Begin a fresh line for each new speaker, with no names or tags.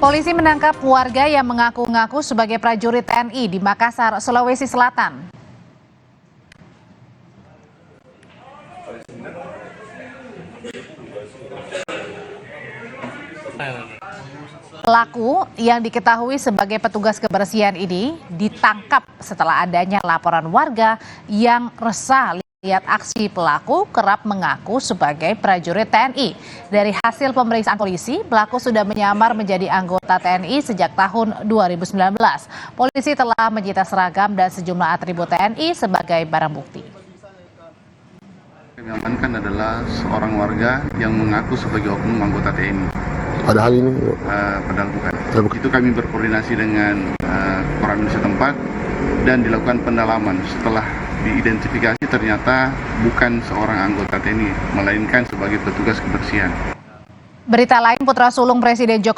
Polisi menangkap warga yang mengaku-ngaku sebagai prajurit TNI di Makassar, Sulawesi Selatan. Pelaku yang diketahui sebagai petugas kebersihan ini ditangkap setelah adanya laporan warga yang resah lihat aksi pelaku kerap mengaku sebagai prajurit TNI. Dari hasil pemeriksaan polisi, pelaku sudah menyamar menjadi anggota TNI sejak tahun 2019. Polisi telah menyita seragam dan sejumlah atribut TNI sebagai barang bukti.
Yang amankan adalah seorang warga yang mengaku sebagai oknum anggota TNI.
Padahal ini
Padahal bukan. Itu kami berkoordinasi dengan Koramil setempat dan dilakukan pendalaman. Setelah diidentifikasi ternyata bukan seorang anggota TNI, melainkan sebagai petugas kebersihan.
Berita lain, putra sulung Presiden Jokowi